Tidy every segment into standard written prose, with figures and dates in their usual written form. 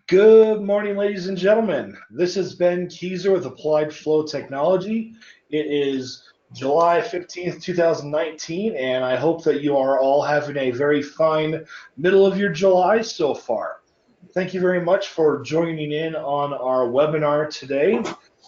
Good morning, ladies and gentlemen. This is Ben Keyser with Applied Flow Technology. It is July 15th, 2019, and I hope that you are all having a very fine middle of your July so far. Thank you very much for joining in on our webinar today.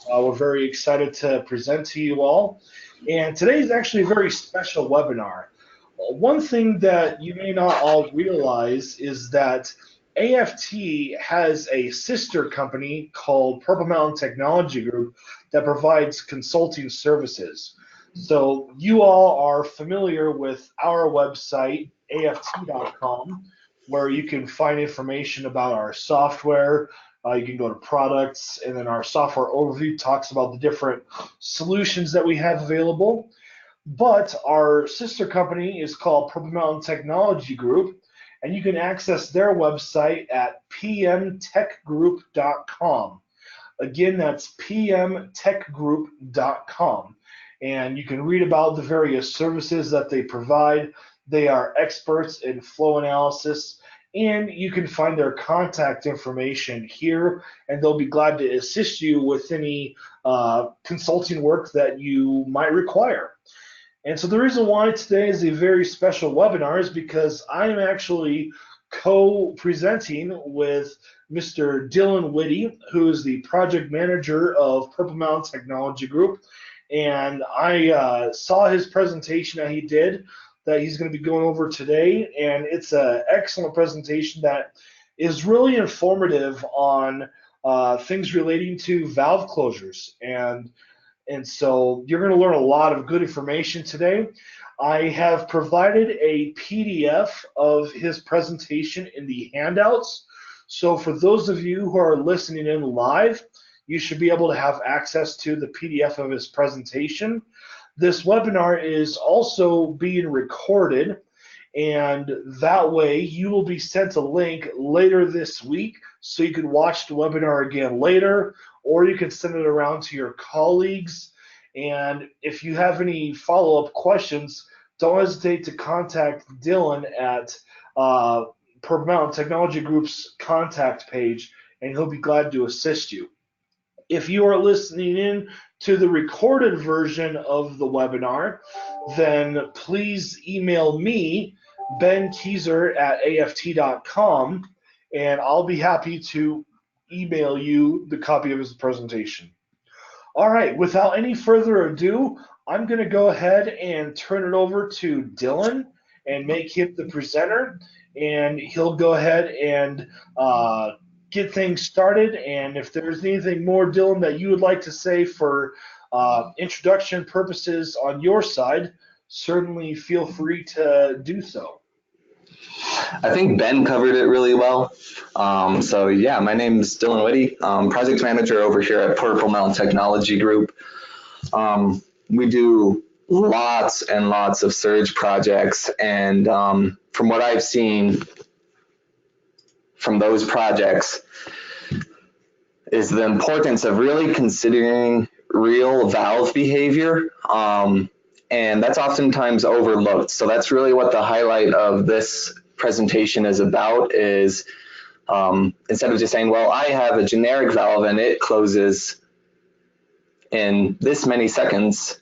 We're very excited to present to you all. And today is actually a very special webinar. One thing that you may not all realize is that AFT has a sister company called Purple Mountain Technology Group that provides consulting services. So you all are familiar with our website, aft.com, where you can find information about our software. You can go to products, and then our software overview talks about the different solutions that we have available. But our sister company is called Purple Mountain Technology Group, and you can access their website at pmtechgroup.com. Again, that's pmtechgroup.com. And you can read about the various services that they provide. They are experts in flow analysis, and you can find their contact information here, and they'll be glad to assist you with any consulting work that you might require. And so the reason why today is a very special webinar is because I am actually co-presenting with Mr. Dylan Whitty, who is the project manager of Purple Mountain Technology Group. And I saw his presentation that he did that he's going to be going over today. And it's an excellent presentation that is really informative on things relating to valve closures. And so you're going to learn a lot of good information today. I have provided a PDF of his presentation in the handouts. So for those of you who are listening in live, you should be able to have access to the PDF of his presentation. This webinar is also being recorded, and that way you will be sent a link later this week so you can watch the webinar again later, or you can send it around to your colleagues. And if you have any follow-up questions, don't hesitate to contact Dylan at Purple Mountain Technology Group's contact page, and he'll be glad to assist you. If you are listening in to the recorded version of the webinar, then please email me, Ben Keyser at aft.com, and I'll be happy to email you the copy of his presentation. All right, without any further ado, I'm going to go ahead and turn it over to Dylan and make him the presenter, and he'll go ahead and get things started. And if there's anything more, Dylan, that you would like to say for introduction purposes on your side, certainly feel free to do so. I think Ben covered it really well. So yeah, my name is Dylan Whitty, project manager over here at Purple Mountain Technology Group. We do lots and lots of surge projects, and from what I've seen from those projects is the importance of really considering real valve behavior, and that's oftentimes overlooked. So that's really what the highlight of this presentation is about, is instead of just saying, well, I have a generic valve and it closes in this many seconds,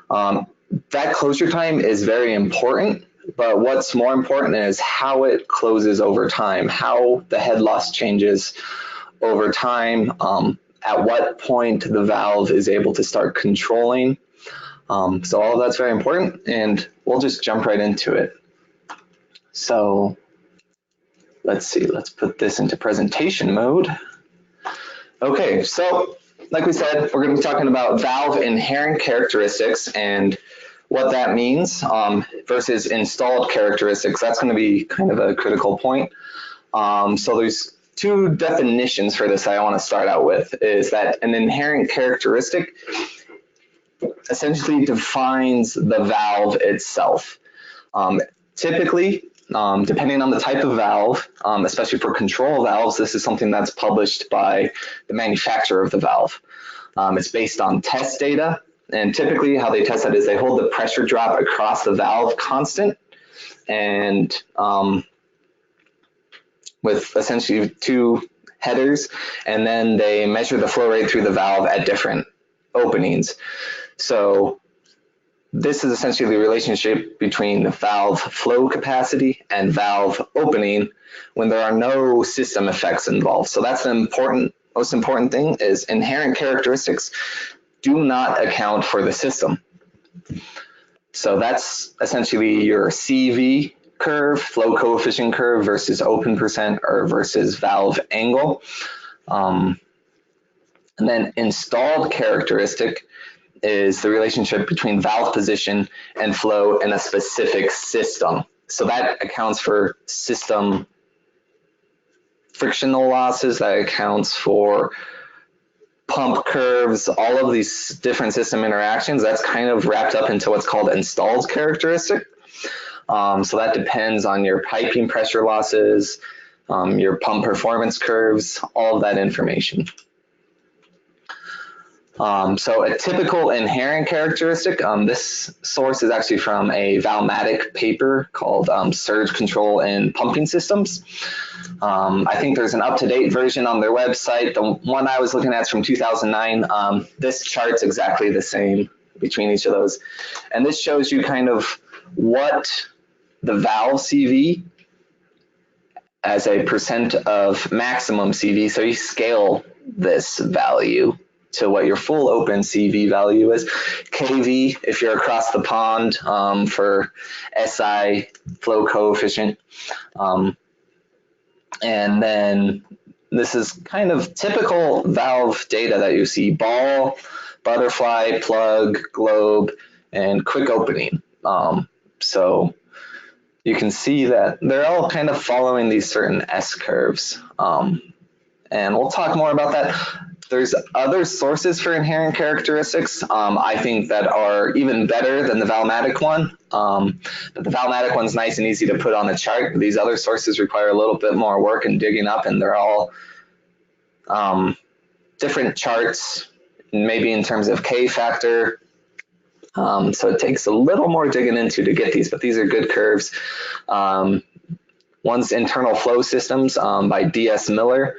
that closure time is very important, but what's more important is how it closes over time, how the head loss changes over time, at what point the valve is able to start controlling. So all of that's very important, and we'll just jump right into it. So let's see, let's put this into presentation mode. Okay, so like we said, we're going to be talking about valve inherent characteristics and what that means versus installed characteristics. That's going to be kind of a critical point. So there's two definitions for this I want to start out with, is that an inherent characteristic essentially defines the valve itself. Typically, depending on the type of valve, especially for control valves, this is something that's published by the manufacturer of the valve. It's based on test data, and typically how they test that is they hold the pressure drop across the valve constant, and with essentially two headers, and then they measure the flow rate through the valve at different openings. So this is essentially the relationship between the valve flow capacity and valve opening when there are no system effects involved. So that's the most important thing, is inherent characteristics do not account for the system. So that's essentially your CV curve, flow coefficient curve, versus open percent or versus valve angle. And then installed characteristic is the relationship between valve position and flow in a specific system. So that accounts for system frictional losses, that accounts for pump curves, all of these different system interactions. That's kind of wrapped up into what's called installed characteristic. So that depends on your piping pressure losses, your pump performance curves, all of that information. So a typical inherent characteristic, this source is actually from a Valmatic paper called Surge Control in Pumping Systems. I think there's an up-to-date version on their website. The one I was looking at is from 2009. This chart's exactly the same between each of those. And this shows you kind of what the valve CV as a percent of maximum CV. So you scale this value to what your full open CV value is. KV, if you're across the pond, for SI flow coefficient. And then this is kind of typical valve data that you see: ball, butterfly, plug, globe, and quick opening. So you can see that they're all kind of following these certain S curves. And we'll talk more about that. There's other sources for inherent characteristics, I think, that are even better than the Valmatic one. But the Valmatic one's nice and easy to put on the chart. These other sources require a little bit more work and digging up, and they're all different charts, maybe in terms of K factor. So it takes a little more digging into to get these, but these are good curves. One's Internal Flow Systems by D.S. Miller.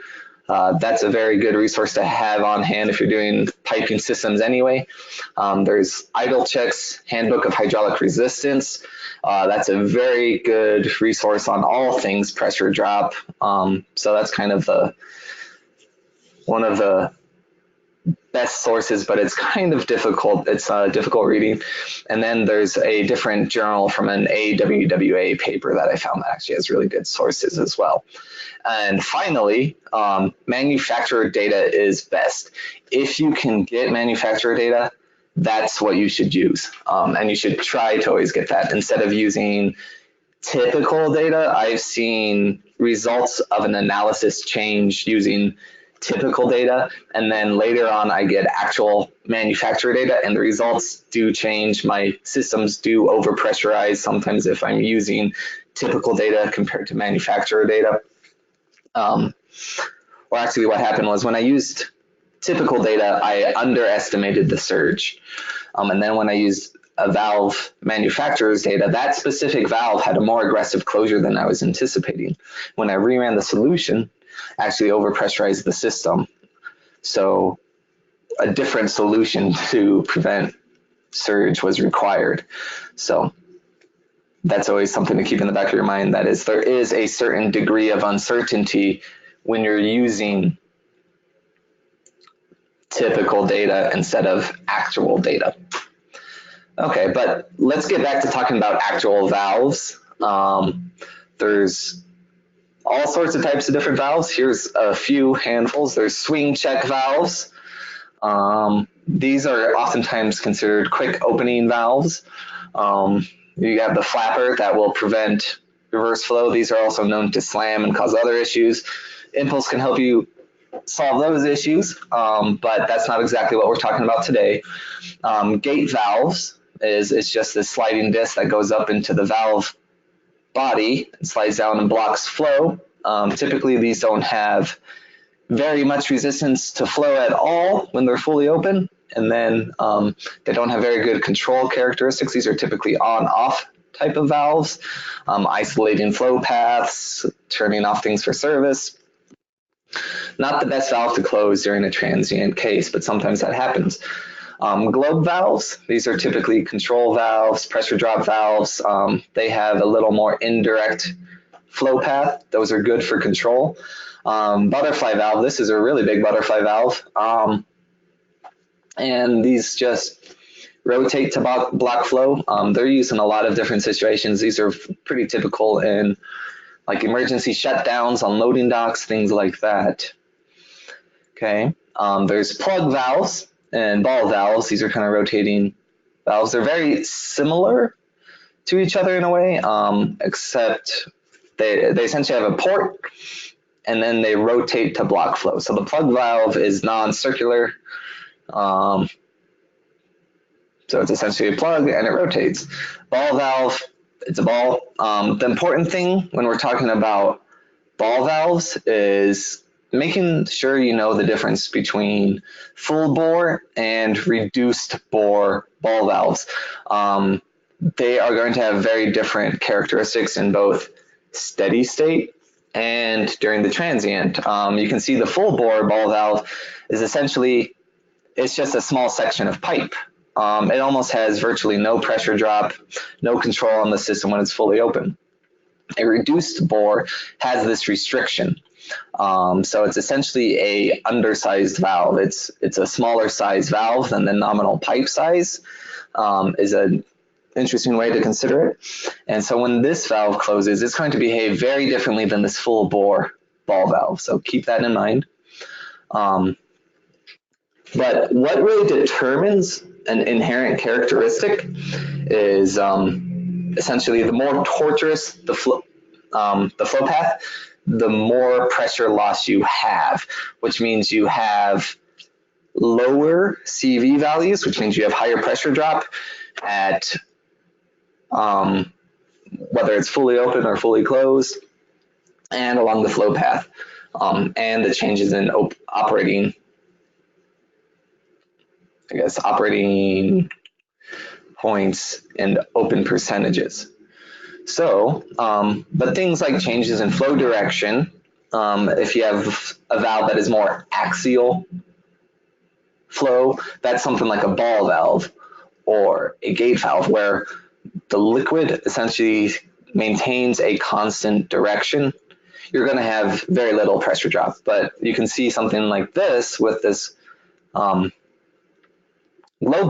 That's a very good resource to have on hand if you're doing piping systems anyway. There's Idle Check's Handbook of Hydraulic Resistance. That's a very good resource on all things pressure drop. So that's kind of one of the best sources, but it's kind of difficult. It's difficult reading. And then there's a different journal from an AWWA paper that I found that actually has really good sources as well. And finally, manufacturer data is best. If you can get manufacturer data, that's what you should use. And you should try to always get that instead of using typical data. I've seen results of an analysis change using typical data, and then later on I get actual manufacturer data and the results do change. My systems do overpressurize sometimes if I'm using typical data compared to manufacturer data. Or actually what happened was when I used typical data, I underestimated the surge. And then when I used a valve manufacturer's data, that specific valve had a more aggressive closure than I was anticipating. When I reran the solution, actually overpressurized the system. So a different solution to prevent surge was required. So that's always something to keep in the back of your mind. That is, there is a certain degree of uncertainty when you're using typical data instead of actual data. Okay, but let's get back to talking about actual valves. There's all sorts of types of different valves. Here's a few handfuls. There's swing check valves. These are oftentimes considered quick opening valves. You have the flapper that will prevent reverse flow. These are also known to slam and cause other issues. Impulse can help you solve those issues, but that's not exactly what we're talking about today. Gate valves it's just this sliding disc that goes up into the valve body and slides down and blocks flow. Typically these don't have very much resistance to flow at all when they're fully open, and then they don't have very good control characteristics. These are typically on-off type of valves, isolating flow paths, turning off things for service. Not the best valve to close during a transient case, but sometimes that happens. Globe valves, these are typically control valves, pressure drop valves. They have a little more indirect flow path. Those are good for control. Butterfly valve, this is a really big butterfly valve. And these just rotate to block flow. They're used in a lot of different situations. These are pretty typical in like emergency shutdowns on loading docks, things like that. Okay, there's plug valves and ball valves. These are kind of rotating valves. They're very similar to each other in a way, except they essentially have a port and then they rotate to block flow. So the plug valve is non-circular. So it's essentially a plug and it rotates. Ball valve, it's a ball. The important thing when we're talking about ball valves is making sure you know the difference between full bore and reduced bore ball valves. They are going to have very different characteristics in both steady state and during the transient. You can see the full bore ball valve is essentially, it's just a small section of pipe. It almost has virtually no pressure drop, no control on the system when it's fully open. A reduced bore has this restriction. So it's essentially a undersized valve. It's a smaller size valve than the nominal pipe size, is an interesting way to consider it. And so when this valve closes, it's going to behave very differently than this full bore ball valve. So keep that in mind. But what really determines an inherent characteristic is essentially the more tortuous the flow path, the more pressure loss you have, which means you have lower CV values, which means you have higher pressure drop at whether it's fully open or fully closed, and along the flow path, and the changes in operating points and open percentages. So, but things like changes in flow direction, if you have a valve that is more axial flow, that's something like a ball valve or a gate valve where the liquid essentially maintains a constant direction. You're going to have very little pressure drop, but you can see something like this with this lobe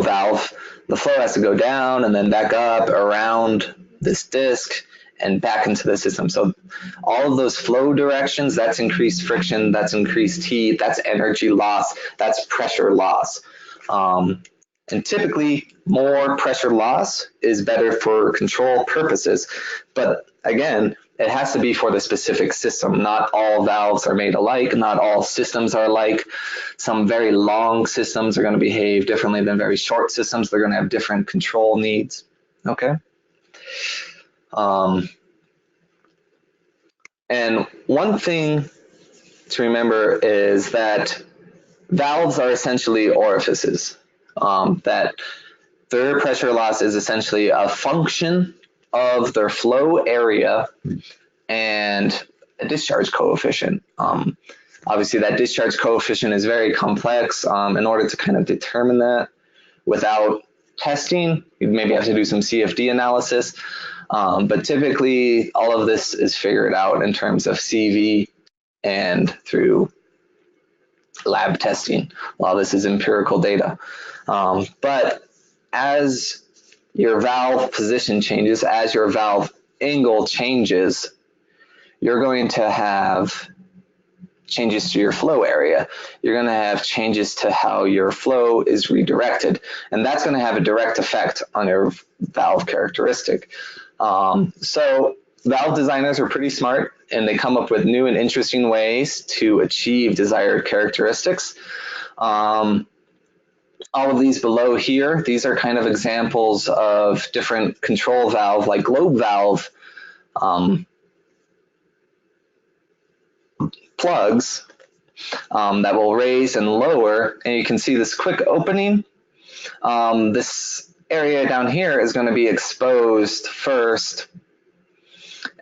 valve, the flow has to go down and then back up around this disc and back into the system. So all of those flow directions, that's increased friction, that's increased heat, that's energy loss, that's pressure loss. And typically more pressure loss is better for control purposes. But again, it has to be for the specific system. Not all valves are made alike. Not all systems are alike. Some very long systems are going to behave differently than very short systems. They're going to have different control needs. Okay. And one thing to remember is that valves are essentially orifices. That their pressure loss is essentially a function of their flow area and a discharge coefficient. Obviously, that discharge coefficient is very complex. In order to kind of determine that without testing, you'd maybe have to do some CFD analysis. But typically, all of this is figured out in terms of CV and through lab testing. A lot of this is empirical data. But as your valve position changes, as your valve angle changes, you're going to have changes to your flow area. You're going to have changes to how your flow is redirected, and that's going to have a direct effect on your valve characteristic. So valve designers are pretty smart, and they come up with new and interesting ways to achieve desired characteristics. All of these below here, these are kind of examples of different control valve, like globe valve plugs that will raise and lower, and you can see this quick opening. This area down here is going to be exposed first,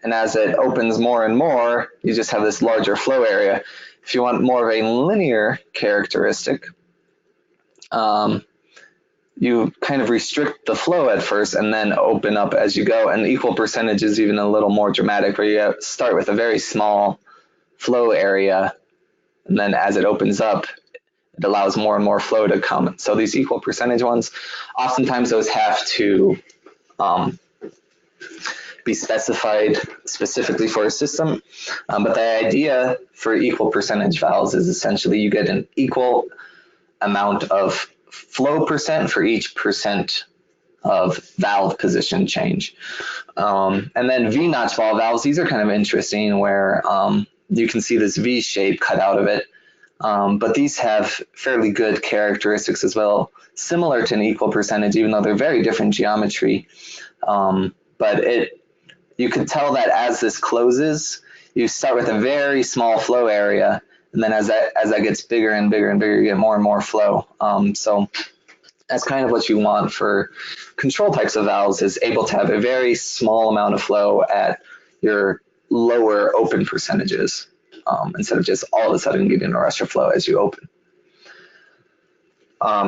and as it opens more and more, you just have this larger flow area. If you want more of a linear characteristic, you kind of restrict the flow at first and then open up as you go. And equal percentage is even a little more dramatic, where you start with a very small flow area, and then as it opens up, it allows more and more flow to come. So these equal percentage ones, oftentimes those have to be specified specifically for a system. But the idea for equal percentage valves is essentially you get an equal amount of flow percent for each percent of valve position change. And then V-notch ball valves, these are kind of interesting, where you can see this V shape cut out of it. But these have fairly good characteristics as well, similar to an equal percentage, even though they're very different geometry. But you could tell that as this closes, you start with a very small flow area, and then as that gets bigger and bigger and bigger, you get more and more flow. So that's kind of what you want for control types of valves, is able to have a very small amount of flow at your lower open percentages, instead of just all of a sudden getting a rush of flow as you open.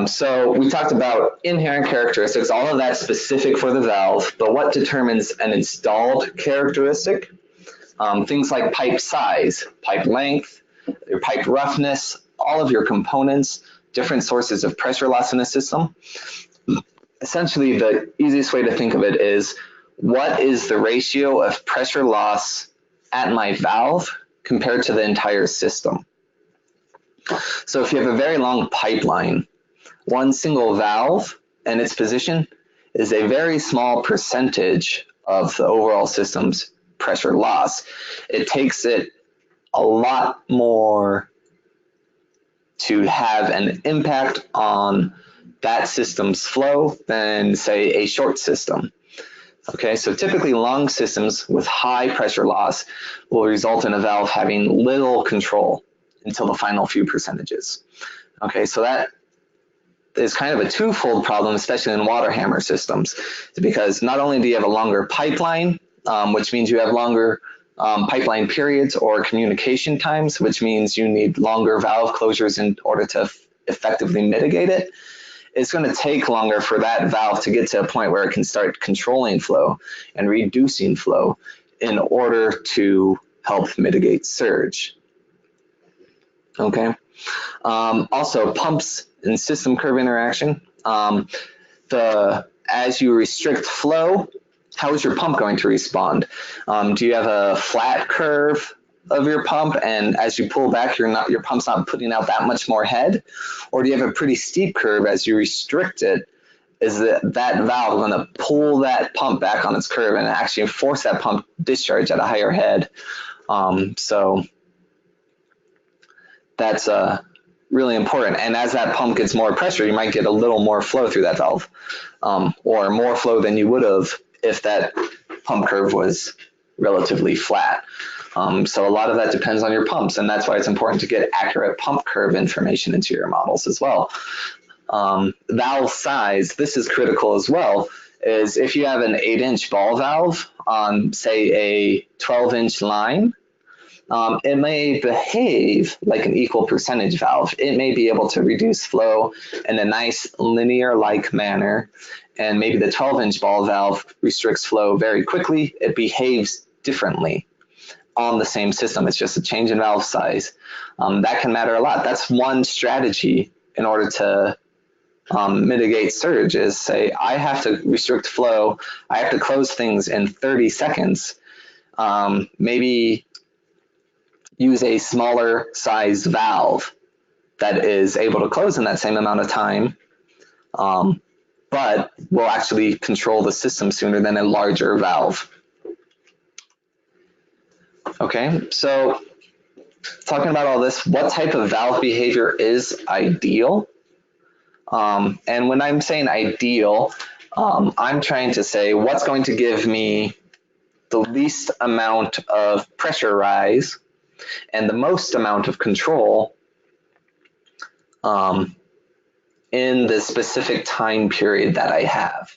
So we talked about inherent characteristics, all of that specific for the valve, but what determines an installed characteristic? Things like pipe size, pipe length, your pipe roughness, all of your components, different sources of pressure loss in the system. Essentially, the easiest way to think of it is, what is the ratio of pressure loss at my valve compared to the entire system? So if you have a very long pipeline, one single valve and its position is a very small percentage of the overall system's pressure loss. It takes it a lot more to have an impact on that system's flow than, say, a short system. Okay, so typically long systems with high pressure loss will result in a valve having little control until the final few percentages. Okay, so that is kind of a twofold problem, especially in waterhammer systems, because not only do you have a longer pipeline, which means you have longer pipeline periods or communication times, which means you need longer valve closures in order to effectively mitigate it. It's going to take longer for that valve to get to a point where it can start controlling flow and reducing flow in order to help mitigate surge. Okay. Also, pumps and system curve interaction. As you restrict flow, how is your pump going to respond? Do you have a flat curve of your pump, and as you pull back, your pump's not putting out that much more head? Or do you have a pretty steep curve as you restrict it? Is that valve going to pull that pump back on its curve and actually force that pump discharge at a higher head? So that's really important. And as that pump gets more pressure, you might get a little more flow through that valve, or more flow than you would have if that pump curve was relatively flat. So a lot of that depends on your pumps, and that's why it's important to get accurate pump curve information into your models as well. Valve size, this is critical as well, is if you have an 8-inch ball valve on, say, a 12-inch line, it may behave like an equal percentage valve. It may be able to reduce flow in a nice linear-like manner, and maybe the 12-inch ball valve restricts flow very quickly. It behaves differently on the same system. It's just a change in valve size. That can matter a lot. That's one strategy in order to mitigate surge, is say, I have to restrict flow. I have to close things in 30 seconds. Maybe use a smaller size valve that is able to close in that same amount of time, but will actually control the system sooner than a larger valve. Okay, so talking about all this, what type of valve behavior is ideal? And when I'm saying ideal, I'm trying to say what's going to give me the least amount of pressure rise and the most amount of control in the specific time period that I have.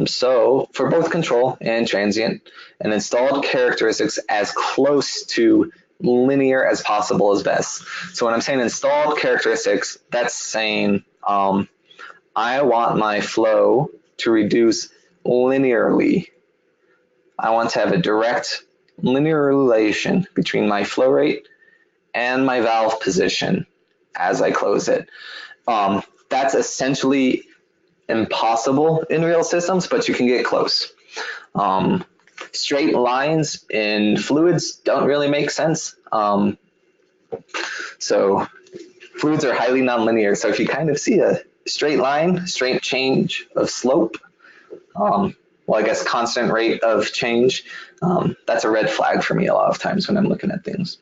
So for both control and transient, an installed characteristics as close to linear as possible is best. So when I'm saying installed characteristics, that's saying I want my flow to reduce linearly. I want to have a direct linear relation between my flow rate and my valve position as I close it. That's essentially impossible in real systems, but you can get close. Straight lines in fluids don't really make sense. So fluids are highly nonlinear. So if you kind of see a straight line, straight change of slope, well, I guess constant rate of change, that's a red flag for me a lot of times when I'm looking at things.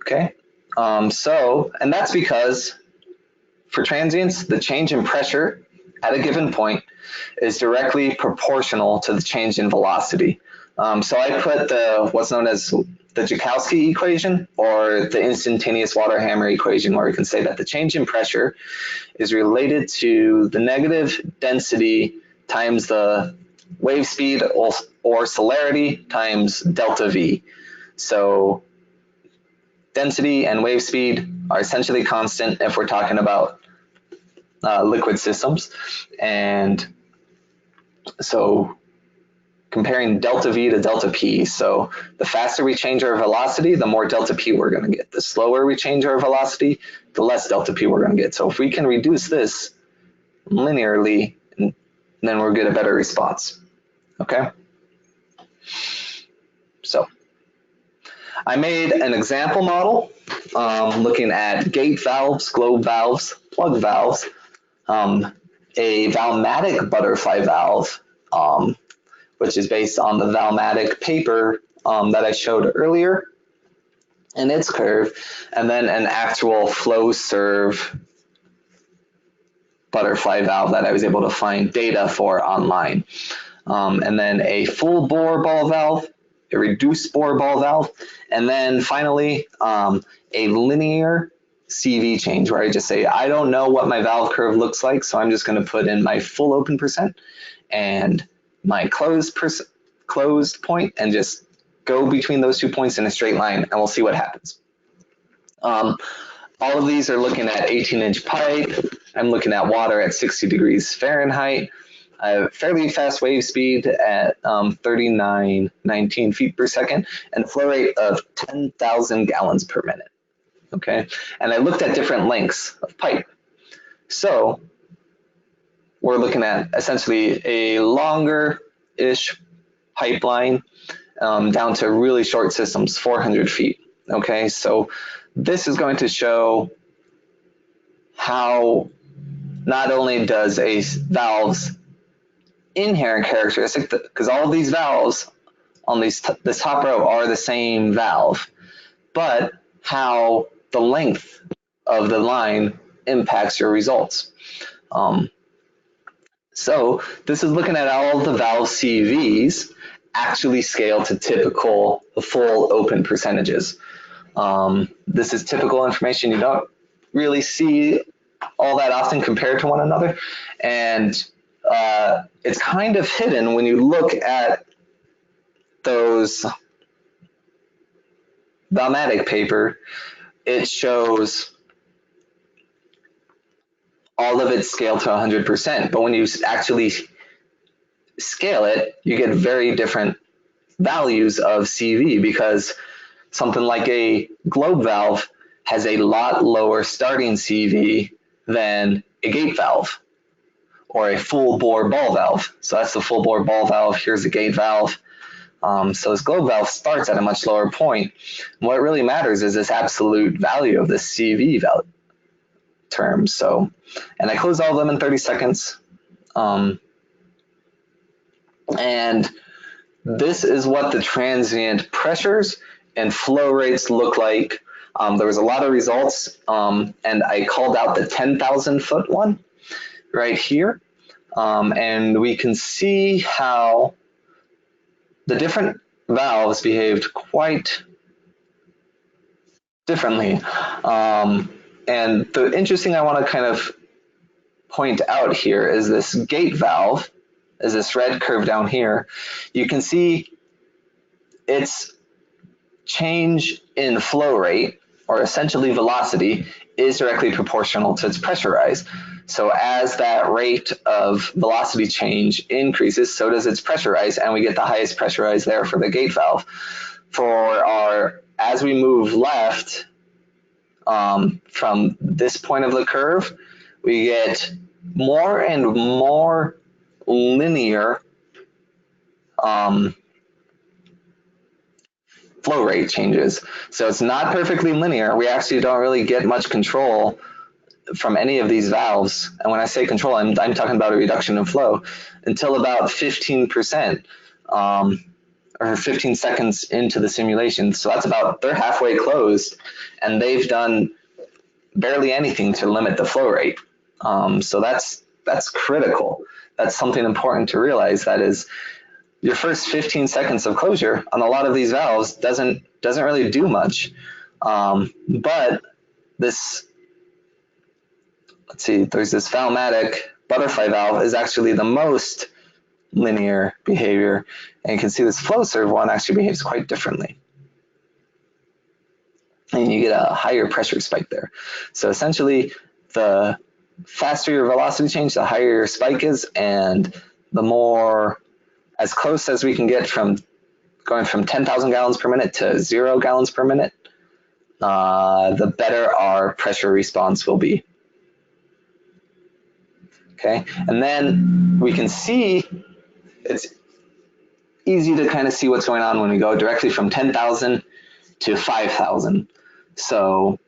Okay, and that's because for transients, the change in pressure at a given point is directly proportional to the change in velocity. So I put what's known as the Joukowsky equation, or the instantaneous waterhammer equation, where we can say that the change in pressure is related to the negative density times the wave speed or celerity times delta V. So density and wave speed are essentially constant if we're talking about liquid systems. And so comparing delta V to delta P, so the faster we change our velocity, the more delta P we're going to get. The slower we change our velocity, the less delta P we're going to get. So if we can reduce this linearly, then we'll get a better response. Okay? So I made an example model looking at gate valves, globe valves, plug valves, a valmatic butterfly valve, which is based on the valmatic paper that I showed earlier in its curve, and then an actual flow serve butterfly valve that I was able to find data for online. And then a full bore ball valve, a reduced bore ball valve, and then finally a linear CV change, where I just say, I don't know what my valve curve looks like, so I'm just going to put in my full open percent and my closed point and just go between those 2 points in a straight line, and we'll see what happens. All of these are looking at 18-inch pipe. I'm looking at water at 60 degrees Fahrenheit. I have fairly fast wave speed at 3919 feet per second and a flow rate of 10,000 gallons per minute. Okay, and I looked at different lengths of pipe. So we're looking at essentially a longer-ish pipeline down to really short systems, 400 feet. Okay, so this is going to show how not only does a valve's inherent characteristic, because all of these valves on this top row are the same valve, but how the length of the line impacts your results. So this is looking at all of the valve CVs actually scale to typical full open percentages. This is typical information you don't really see all that often compared to one another, and it's kind of hidden when you look at those valmatic paper. It shows all of it scaled to 100%, but when you actually scale it, you get very different values of CV, because something like a globe valve has a lot lower starting CV than a gate valve or a full bore ball valve. So that's the full bore ball valve. Here's a gate valve. So this globe valve starts at a much lower point. And what really matters is this absolute value of the CV value term. So, and I closed all of them in 30 seconds. And this is what the transient pressures and flow rates look like. There was a lot of results, and I called out the 10,000 foot one right here. And we can see how the different valves behaved quite differently. And the interesting I want to kind of point out here is this gate valve, is this red curve down here. You can see it's change in flow rate, or essentially velocity, is directly proportional to its pressure rise. So as that rate of velocity change increases, so does its pressure rise, and we get the highest pressure rise there for the gate valve. As we move left from this point of the curve, we get more and more linear flow rate changes. So it's not perfectly linear. We actually don't really get much control from any of these valves. And when I say control, I'm talking about a reduction in flow until about 15%, or 15 seconds into the simulation. So that's about, they're halfway closed, and they've done barely anything to limit the flow rate. So that's critical. That's something important to realize. That is, your first 15 seconds of closure on a lot of these valves doesn't really do much. But this, let's see, there's this valvematic butterfly valve is actually the most linear behavior, and you can see this flow serve one actually behaves quite differently, and you get a higher pressure spike there. So essentially, the faster your velocity change, the higher your spike is, and the more, as close as we can get from going from 10,000 gallons per minute to 0 gallons per minute, the better our pressure response will be. Okay, and then we can see, it's easy to kind of see what's going on when we go directly from 10,000 to 5,000. So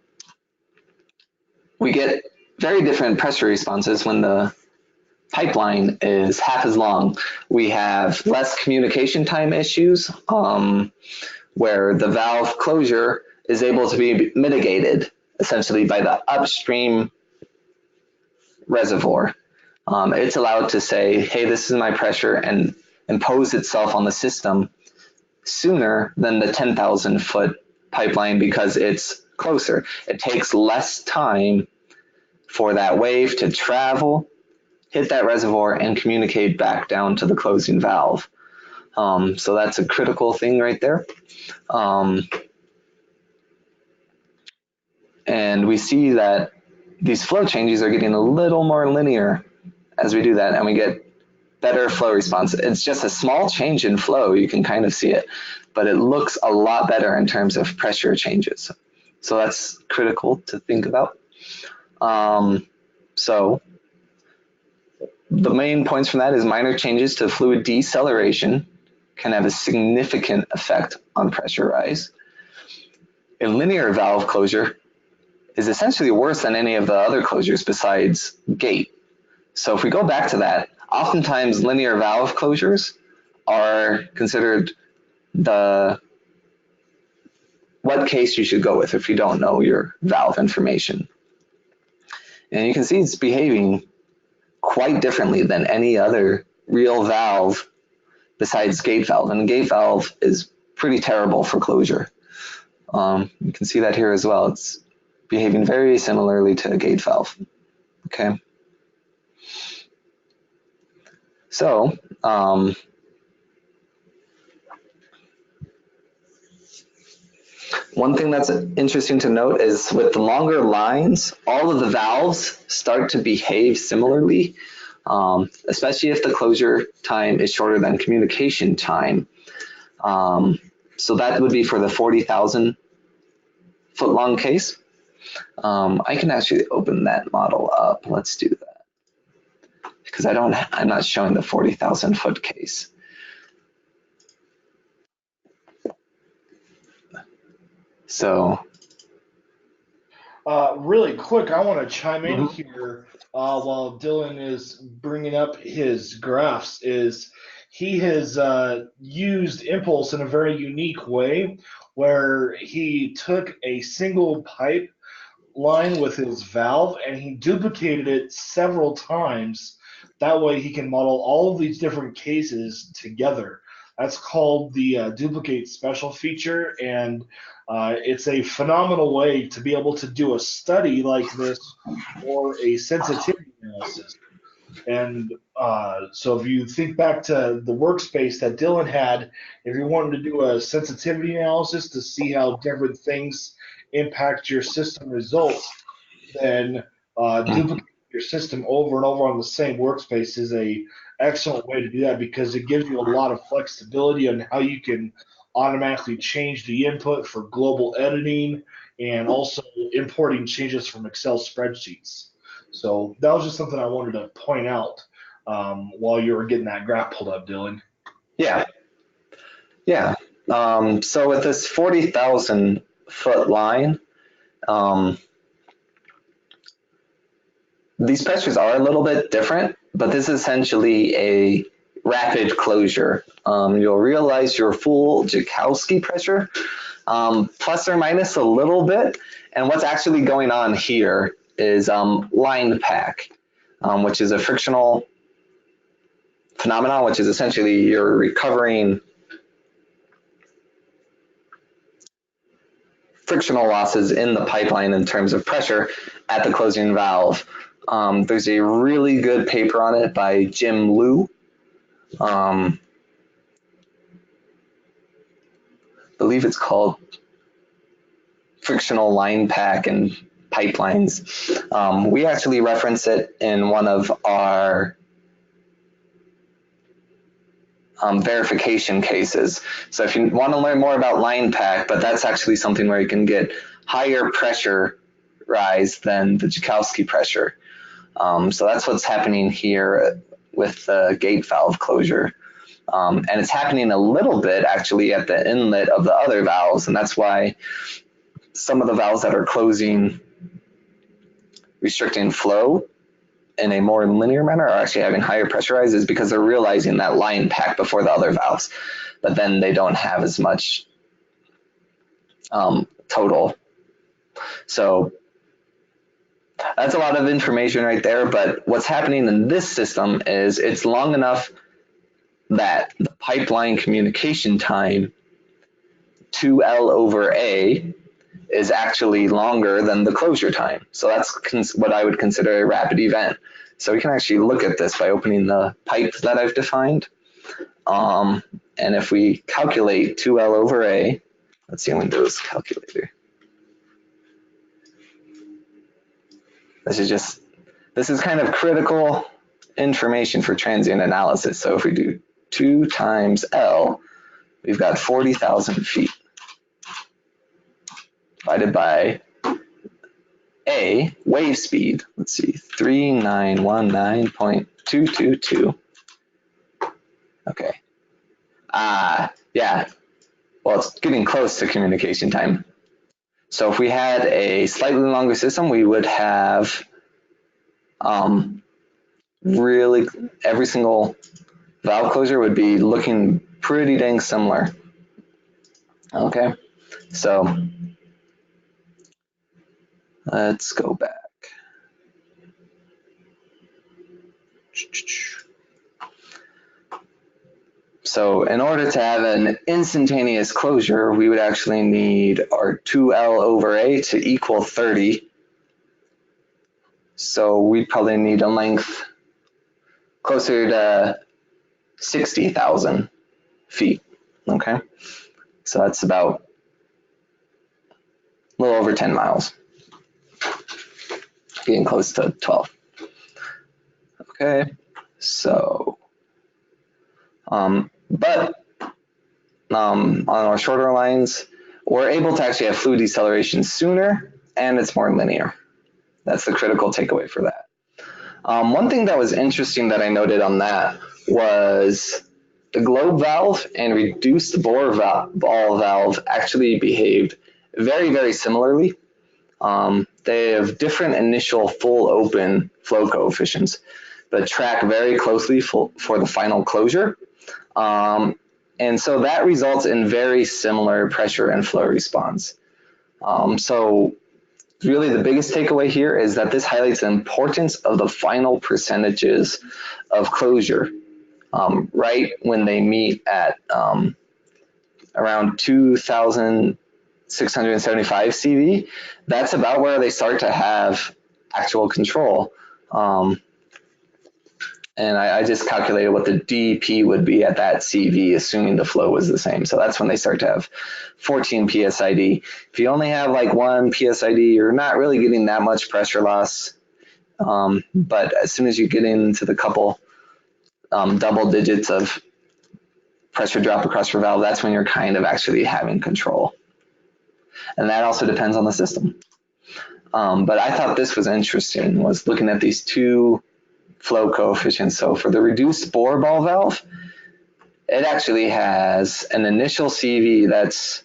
we get very different pressure responses when the pipeline is half as long. We have less communication time issues, where the valve closure is able to be mitigated essentially by the upstream reservoir. It's allowed to say, hey, this is my pressure, and impose itself on the system sooner than the 10,000 foot pipeline because it's closer. It takes less time for that wave to travel, hit that reservoir, and communicate back down to the closing valve. So that's a critical thing right there. And we see that these flow changes are getting a little more linear as we do that, and we get better flow response. It's just a small change in flow, you can kind of see it, but it looks a lot better in terms of pressure changes. So that's critical to think about. So the main points from that is minor changes to fluid deceleration can have a significant effect on pressure rise. A linear valve closure is essentially worse than any of the other closures besides gate. So if we go back to that, oftentimes linear valve closures are considered what case you should go with if you don't know your valve information. And you can see it's behaving quite differently than any other real valve besides gate valve. And gate valve is pretty terrible for closure. You can see that here as well. It's behaving very similarly to a gate valve. Okay. So, one thing that's interesting to note is with the longer lines, all of the valves start to behave similarly, especially if the closure time is shorter than communication time. So that would be for the 40,000 foot long case. I can actually open that model up. Let's do that because I'm not showing the 40,000 foot case. So really quick, I want to chime in here while Dylan is bringing up his graphs. Is he has used impulse in a very unique way, where he took a single pipe line with his valve and he duplicated it several times. That way, he can model all of these different cases together. That's called the duplicate special feature, and it's a phenomenal way to be able to do a study like this or a sensitivity analysis. And so if you think back to the workspace that Dylan had, if you wanted to do a sensitivity analysis to see how different things impact your system results, then duplicate your system over and over on the same workspace is a excellent way to do that because it gives you a lot of flexibility on how you can automatically change the input for global editing and also importing changes from Excel spreadsheets. So that was just something I wanted to point out while you were getting that graph pulled up, Dylan. Yeah, yeah. So with this 40,000 foot line, um, these pressures are a little bit different, but this is essentially a rapid closure. You'll realize your full Joukowsky pressure, plus or minus a little bit. And what's actually going on here is line pack, which is a frictional phenomenon, which is essentially you're recovering frictional losses in the pipeline in terms of pressure at the closing valve. There's a really good paper on it by Jim Liu. I believe it's called Frictional Line Pack and Pipelines. We actually reference it in one of our verification cases. So if you want to learn more about line pack, but that's actually something where you can get higher pressure rise than the Joukowsky pressure. So that's what's happening here with the gate valve closure. And it's happening a little bit actually at the inlet of the other valves, and that's why some of the valves that are closing, restricting flow in a more linear manner are actually having higher pressure rises because they're realizing that line pack before the other valves, but then they don't have as much total. So that's a lot of information right there, but what's happening in this system is it's long enough that the pipeline communication time 2L over A is actually longer than the closure time. So that's what I would consider a rapid event. So we can actually look at this by opening the pipe that I've defined. And if we calculate 2L over A, let's see, Windows calculator. This is kind of critical information for transient analysis. So if we do 2 times L, we've got 40,000 feet divided by A, wave speed. Let's see, 3919.222. Okay. Yeah. Well, it's getting close to communication time. So if we had a slightly longer system, we would have really every single valve closure would be looking pretty dang similar. Okay. So let's go back. So in order to have an instantaneous closure, we would actually need our 2L over A to equal 30. So we'd probably need a length closer to 60,000 feet. Okay. So that's about a little over 10 miles. Getting close to 12. Okay. So, but on our shorter lines, we're able to actually have fluid deceleration sooner, and it's more linear. That's the critical takeaway for that. One thing that was interesting that I noted on that was the globe valve and reduced ball valve actually behaved very, very similarly. They have different initial full open flow coefficients, but track very closely for the final closure. And so that results in very similar pressure and flow response. So really the biggest takeaway here is that this highlights the importance of the final percentages of closure, right when they meet at around 2,675 CV. That's about where they start to have actual control. and I just calculated what the DP would be at that CV, assuming the flow was the same. So that's when they start to have 14 PSID. If you only have like 1 PSID, you're not really getting that much pressure loss. But as soon as you get into the couple double digits of pressure drop across your valve, that's when you're kind of actually having control. And that also depends on the system. But I thought this was interesting, was looking at these two flow coefficients. So for the reduced bore ball valve, it actually has an initial CV that's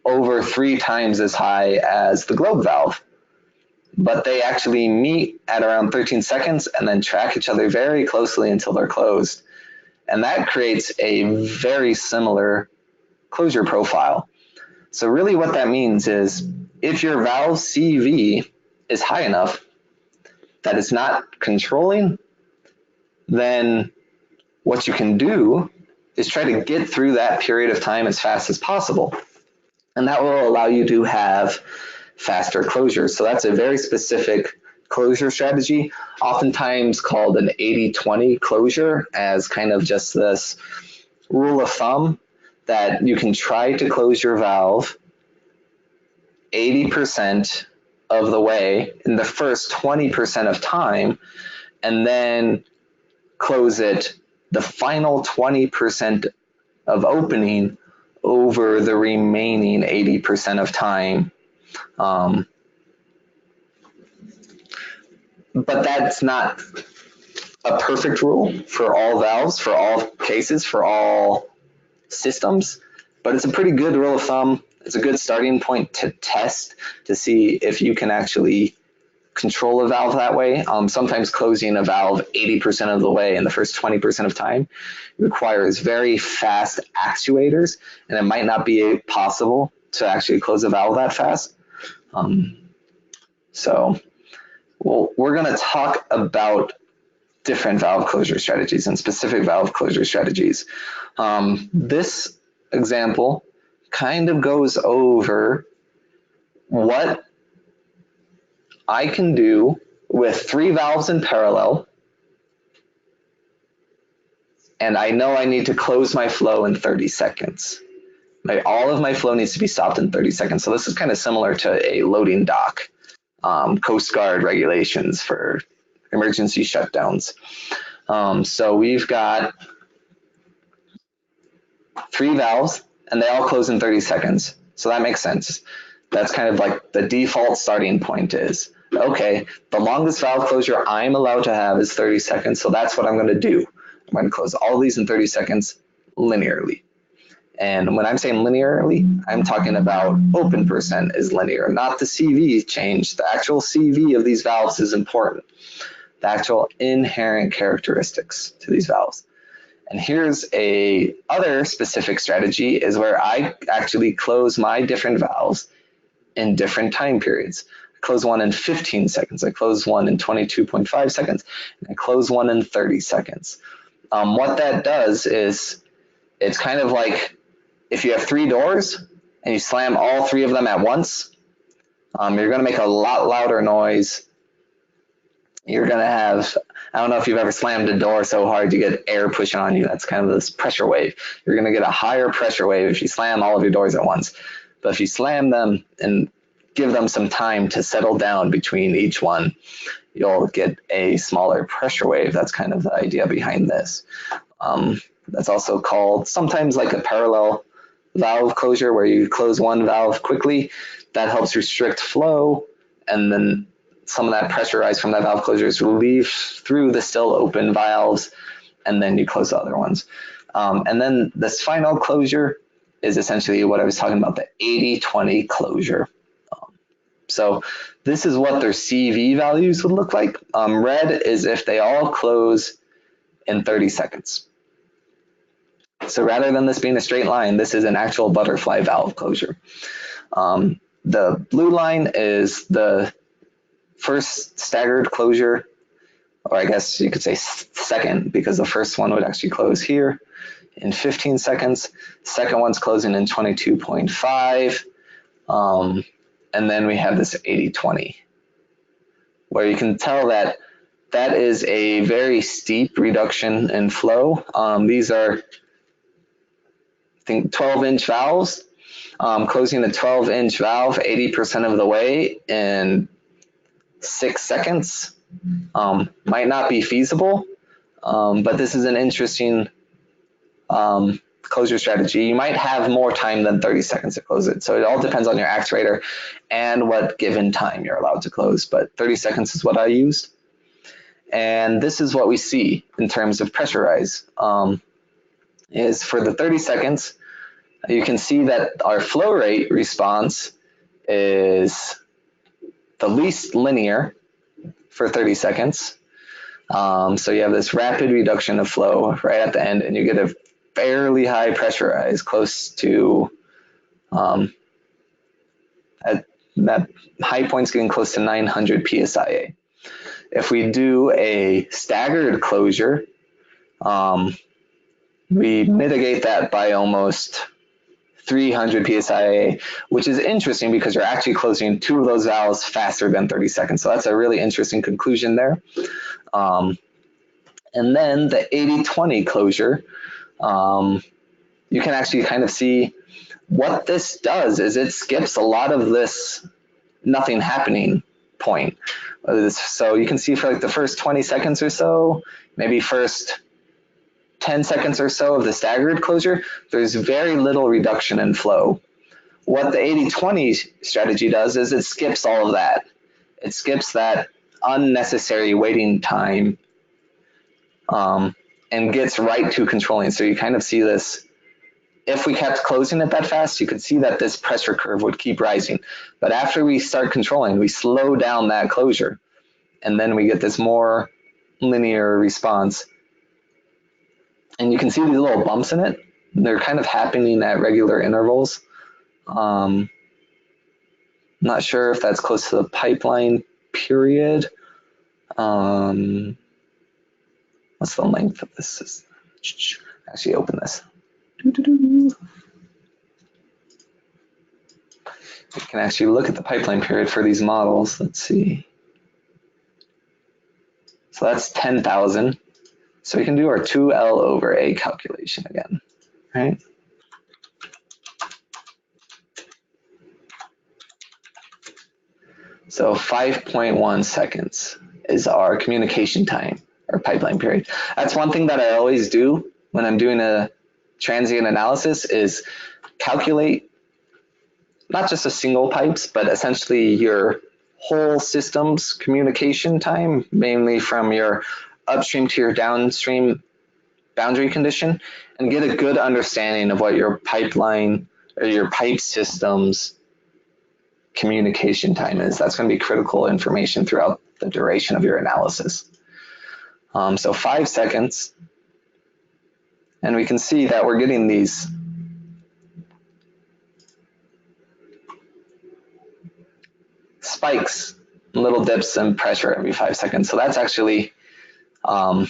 over 3 times as high as the globe valve. But they actually meet at around 13 seconds and then track each other very closely until they're closed. And that creates a very similar closure profile. So really what that means is if your valve CV is high enough that it's not controlling, then what you can do is try to get through that period of time as fast as possible. And that will allow you to have faster closures. So that's a very specific closure strategy, oftentimes called an 80-20 closure, as kind of just this rule of thumb that you can try to close your valve 80% of the way in the first 20% of time, and then close it the final 20% of opening over the remaining 80% of time. But that's not a perfect rule for all valves, for all cases, for all systems, but it's a pretty good rule of thumb. It's a good starting point to test to see if you can actually control a valve that way. Sometimes closing a valve 80% of the way in the first 20% of time requires very fast actuators, and it might not be possible to actually close a valve that fast. So we're going to talk about different valve closure strategies and specific valve closure strategies. This example kind of goes over what I can do with 3 valves in parallel, and I know I need to close my flow in 30 seconds. All of my flow needs to be stopped in 30 seconds. So this is kind of similar to a loading dock, Coast Guard regulations for emergency shutdowns. So we've got 3 valves, and they all close in 30 seconds. So that makes sense. That's kind of like the default starting point is, okay, the longest valve closure I'm allowed to have is 30 seconds, so that's what I'm going to do. I'm going to close all these in 30 seconds linearly. And when I'm saying linearly, I'm talking about open percent is linear, not the CV change. The actual CV of these valves is important. The actual inherent characteristics to these valves. And here's a other specific strategy is where I actually close my different valves in different time periods. I close one in 15 seconds, I close one in 22.5 seconds, and I close one in 30 seconds. What that does is it's kind of like if you have 3 doors and you slam all 3 of them at once, you're going to make a lot louder noise. You're going to have, I don't know if you've ever slammed a door so hard you get air pushing on you. That's kind of this pressure wave. You're going to get a higher pressure wave if you slam all of your doors at once. But if you slam them and give them some time to settle down between each one, you'll get a smaller pressure wave. That's kind of the idea behind this. That's also called sometimes like a parallel valve closure where you close one valve quickly. That helps restrict flow, and then some of that pressure rise from that valve closure is relieved through the still open valves, and then you close the other ones. And then this final closure is essentially what I was talking about, the 80-20 closure. So this is what their CV values would look like. Red is if they all close in 30 seconds. So rather than this being a straight line, this is an actual butterfly valve closure. The blue line is the first staggered closure, or I guess you could say second, because the first one would actually close here in 15 seconds. Second one's closing in 22.5. And then we have this 80-20, where you can tell that that is a very steep reduction in flow. These are, I think, 12-inch valves. Closing a 12-inch valve 80% of the way in 6 seconds might not be feasible, but this is an interesting closure strategy. You might have more time than 30 seconds to close it. So it all depends on your actuator and what given time you're allowed to close, but 30 seconds is what I used. And this is what we see in terms of pressure rise. Is for the 30 seconds, you can see that our flow rate response is the least linear for 30 seconds. So you have this rapid reduction of flow right at the end, and you get a fairly high pressure rise, close to, at that high point's getting close to 900 psi. If we do a staggered closure, we mitigate that by almost 300 psi, which is interesting because you're actually closing 2 of those valves faster than 30 seconds. So that's a really interesting conclusion there. And then the 80-20 closure, you can actually kind of see what this does is it skips a lot of this nothing happening point. So you can see for like the first 20 seconds or so, maybe first 10 seconds or so of the staggered closure, there's very little reduction in flow. What the 80-20 strategy does is it skips all of that. It skips that unnecessary waiting time and gets right to controlling. So you kind of see this. If we kept closing it that fast, you could see that this pressure curve would keep rising. But after we start controlling, we slow down that closure, and then we get this more linear response. And you can see these little bumps in it. They're kind of happening at regular intervals. Not sure if that's close to the pipeline period. What's the length of this? Actually, open this. You can actually look at the pipeline period for these models. Let's see. So that's 10,000. So we can do our 2L over A calculation again, right? So 5.1 seconds is our communication time or pipeline period. That's one thing that I always do when I'm doing a transient analysis is calculate not just a single pipes, but essentially your whole system's communication time, mainly from your upstream to your downstream boundary condition, and get a good understanding of what your pipeline or your pipe system's communication time is. That's going to be critical information throughout the duration of your analysis. So 5 seconds, and we can see that we're getting these spikes, little dips in pressure every 5 seconds. So that's actually the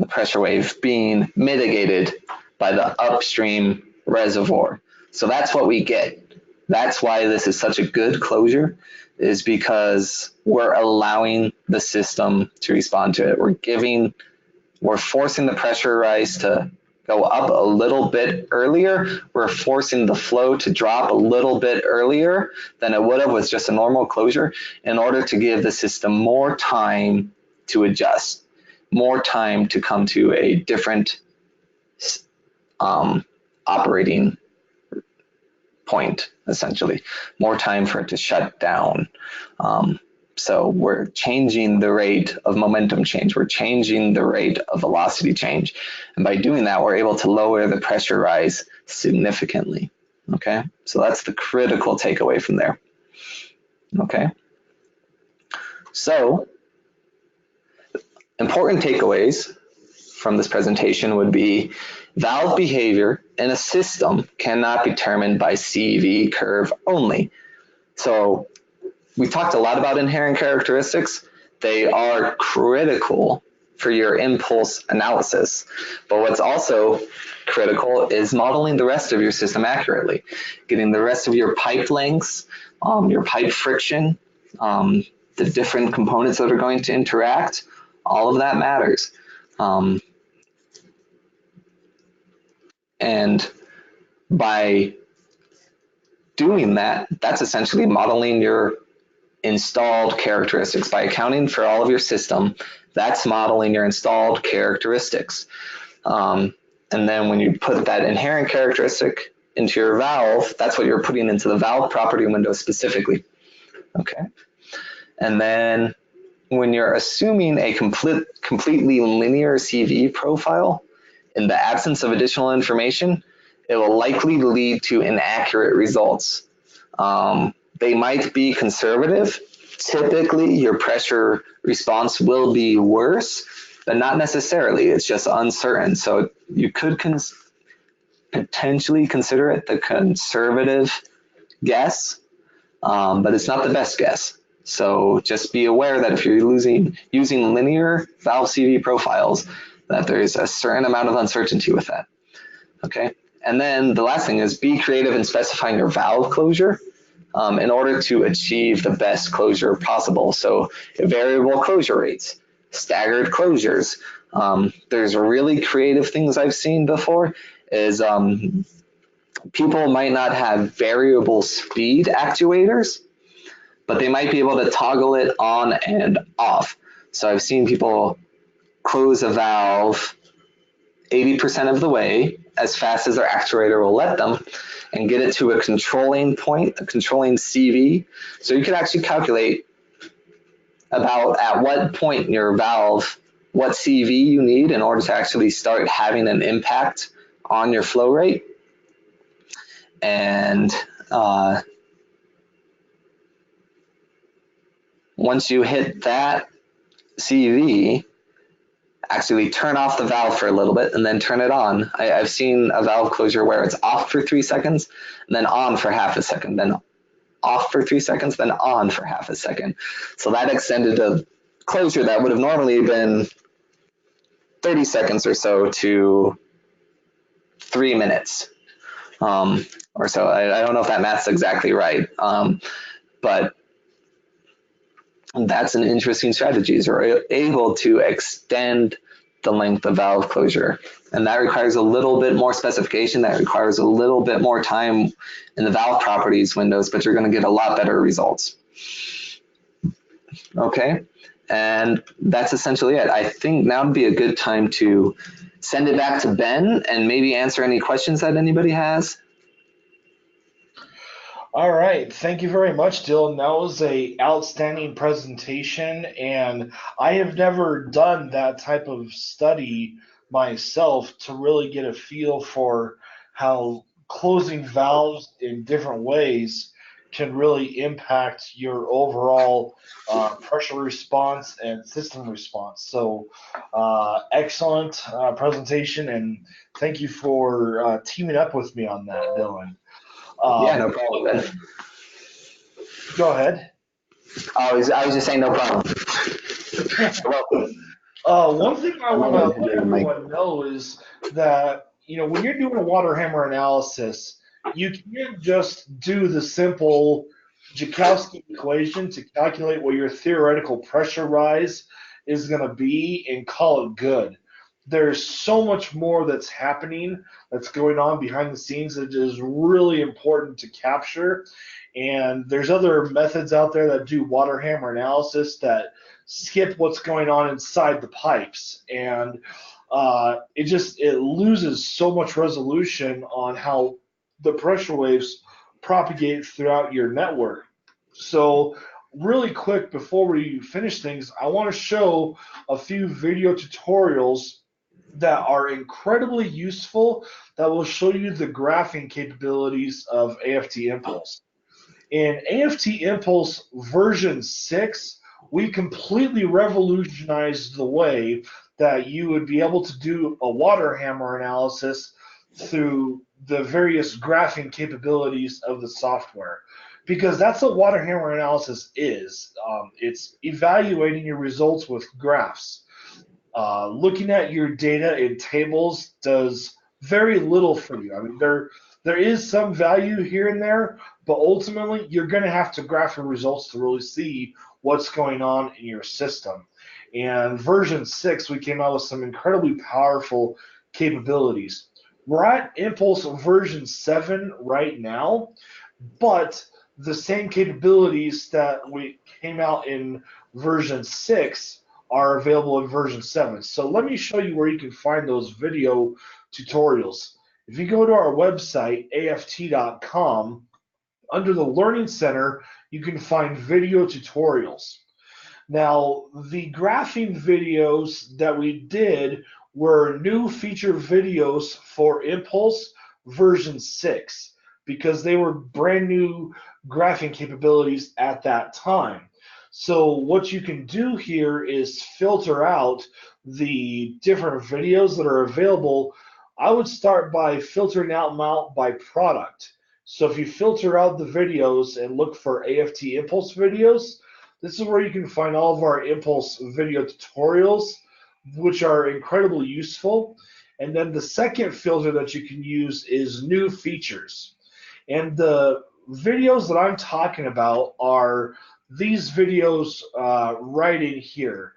pressure wave being mitigated by the upstream reservoir. So that's what we get. That's why this is such a good closure, is because we're allowing the system to respond to it. We're forcing the pressure rise to go up a little bit earlier. We're forcing the flow to drop a little bit earlier than it would have with just a normal closure in order to give the system more time to adjust, more time to come to a different operating point, essentially, more time for it to shut down. So we're changing the rate of momentum change. We're changing the rate of velocity change. And by doing that, we're able to lower the pressure rise significantly. Okay, so that's the critical takeaway from there. Okay, so important takeaways from this presentation would be valve behavior in a system cannot be determined by CV curve only. So we talked a lot about inherent characteristics. They are critical for your impulse analysis. But what's also critical is modeling the rest of your system accurately, getting the rest of your pipe lengths, your pipe friction, the different components that are going to interact, all of that matters. And by doing that, that's essentially modeling your installed characteristics. By accounting for all of your system, that's modeling your installed characteristics. And then when you put that inherent characteristic into your valve, that's what you're putting into the valve property window specifically. Okay. And then when you're assuming a completely linear CV profile, in the absence of additional information, it will likely lead to inaccurate results. They might be conservative. Typically, your pressure response will be worse, but not necessarily. It's just uncertain. So you could potentially consider it the conservative guess, but it's not the best guess. So just be aware that if you're using linear valve CV profiles, that there's a certain amount of uncertainty with that. Okay. And then the last thing is be creative in specifying your valve closure in order to achieve the best closure possible. So variable closure rates, staggered closures. There's really creative things I've seen before is people might not have variable speed actuators, but they might be able to toggle it on and off. So I've seen people close a valve 80% of the way as fast as their actuator will let them and get it to a controlling point, a controlling CV. So you can actually calculate about at what point in your valve, what CV you need in order to actually start having an impact on your flow rate. And once you hit that CV, actually turn off the valve for a little bit and then turn it on. I've seen a valve closure where it's off for 3 seconds, and then on for half a second, then off for 3 seconds, then on for half a second. So that extended a closure that would have normally been 30 seconds or so to 3 minutes or so. I don't know if that math's exactly right, but that's an interesting strategy. Is we're able to extend the length of valve closure, and that requires a little bit more specification. That requires a little bit more time in the valve properties windows, but you're going to get a lot better results. Okay, and that's essentially it. I think now would be a good time to send it back to Ben and maybe answer any questions that anybody has. All right, thank you very much, Dylan. That was a outstanding presentation, and I have never done that type of study myself to really get a feel for how closing valves in different ways can really impact your overall pressure response and system response. So, excellent presentation, and thank you for teaming up with me on that, Dylan. Yeah, no problem, Ben. Go ahead. I was just saying no problem. You're welcome. One thing I I'm want gonna to hit let the mic. everyone know is that, when you're doing a water hammer analysis, you can't just do the simple Joukowsky equation to calculate what your theoretical pressure rise is going to be and call it good. There's so much more that's happening, that's going on behind the scenes that is really important to capture. And there's other methods out there that do water hammer analysis that skip what's going on inside the pipes, and it loses so much resolution on how the pressure waves propagate throughout your network. So really quick before we finish things, I want to show a few video tutorials that are incredibly useful that will show you the graphing capabilities of AFT Impulse. In AFT Impulse version 6, we completely revolutionized the way that you would be able to do a water hammer analysis through the various graphing capabilities of the software. Because that's what water hammer analysis is. It's evaluating your results with graphs. Looking at your data in tables does very little for you. I mean, There is some value here and there, but ultimately you're going to have to graph your results to really see what's going on in your system. And version 6, we came out with some incredibly powerful capabilities. We're at Impulse version 7 right now, but the same capabilities that we came out in version 6 are available in version 7. So let me show you where you can find those video tutorials. If you go to our website, aft.com, under the Learning Center, you can find video tutorials. Now, the graphing videos that we did were new feature videos for Impulse version 6 because they were brand new graphing capabilities at that time. So what you can do here is filter out the different videos that are available. I would start by filtering out by product. So if you filter out the videos and look for AFT Impulse videos, this is where you can find all of our Impulse video tutorials, which are incredibly useful. And then the second filter that you can use is new features. And the videos that I'm talking about are these videos right in here.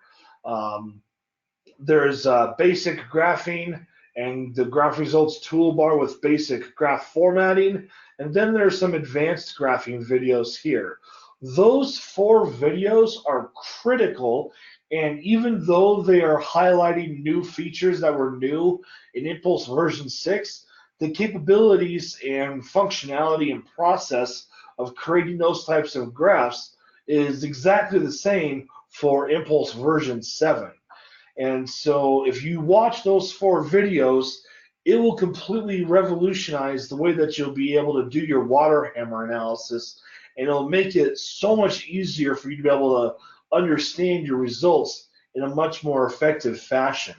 There's basic graphing and the graph results toolbar with basic graph formatting. And then there's some advanced graphing videos here. Those 4 videos are critical, and even though they are highlighting new features that were new in Impulse version 6, the capabilities and functionality and process of creating those types of graphs is exactly the same for Impulse version 7. And so if you watch those 4 videos, it will completely revolutionize the way that you'll be able to do your waterhammer analysis, and it'll make it so much easier for you to be able to understand your results in a much more effective fashion.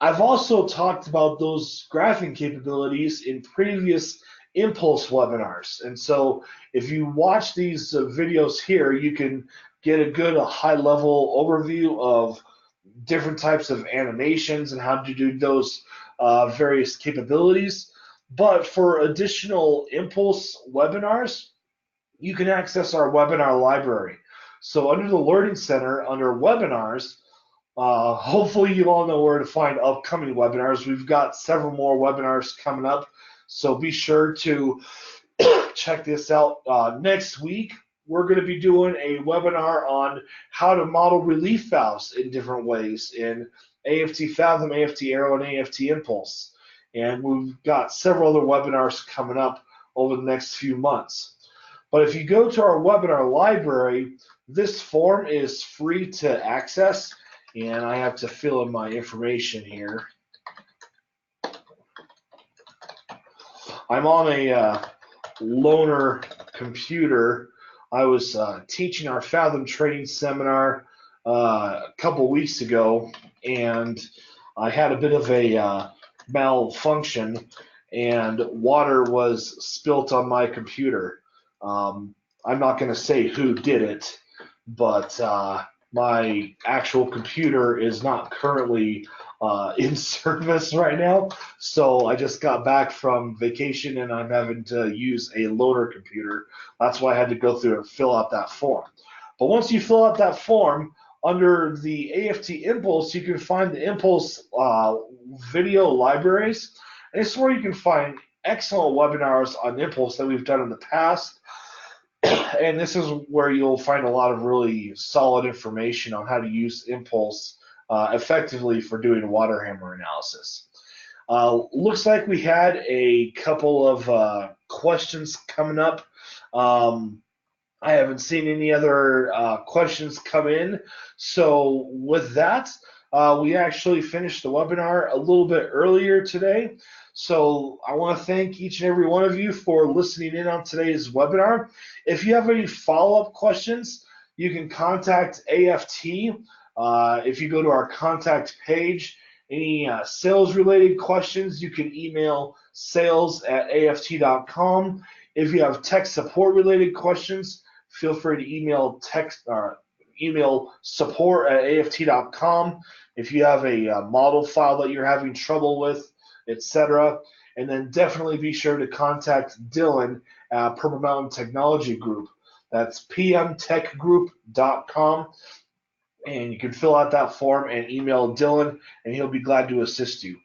I've also talked about those graphing capabilities in previous Impulse webinars. And so if you watch these videos here, you can get a good high-level overview of different types of animations and how to do those various capabilities. But for additional Impulse webinars, you can access our webinar library. So under the Learning Center, under webinars, hopefully you all know where to find upcoming webinars. We've got several more webinars coming up, so be sure to check this out. Next week, we're going to be doing a webinar on how to model relief valves in different ways in AFT Fathom, AFT Arrow, and AFT Impulse. And we've got several other webinars coming up over the next few months. But if you go to our webinar library, this form is free to access, and I have to fill in my information here. I'm on a loaner computer. I was teaching our Fathom training seminar a couple weeks ago, and I had a bit of a malfunction, and water was spilt on my computer. I'm not going to say who did it, but my actual computer is not currently in service right now. So I just got back from vacation and I'm having to use a loaner computer. That's why I had to go through and fill out that form. But once you fill out that form, under the AFT Impulse, you can find the Impulse video libraries. And it's where you can find excellent webinars on Impulse that we've done in the past. And this is where you'll find a lot of really solid information on how to use Impulse effectively for doing waterhammer analysis. Looks like we had a couple of questions coming up. I haven't seen any other questions come in. So with that, we actually finished the webinar a little bit earlier today. So I want to thank each and every one of you for listening in on today's webinar. If you have any follow-up questions, you can contact AFT. If you go to our contact page, any sales-related questions, you can email sales@aft.com. If you have tech support-related questions, feel free to email support@aft.com. If you have a model file that you're having trouble with, etc. And then definitely be sure to contact Dylan at Purple Mountain Technology Group. That's pmtechgroup.com. And you can fill out that form and email Dylan, and he'll be glad to assist you.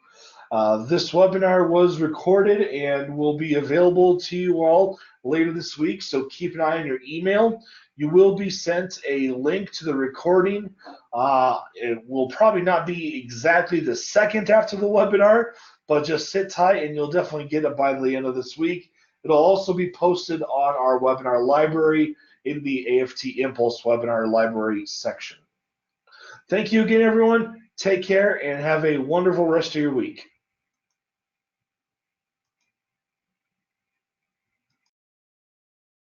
This webinar was recorded and will be available to you all later this week, so keep an eye on your email. You will be sent a link to the recording. It will probably not be exactly the second after the webinar, but just sit tight and you'll definitely get it by the end of this week. It'll also be posted on our webinar library in the AFT Impulse webinar library section. Thank you again, everyone. Take care and have a wonderful rest of your week.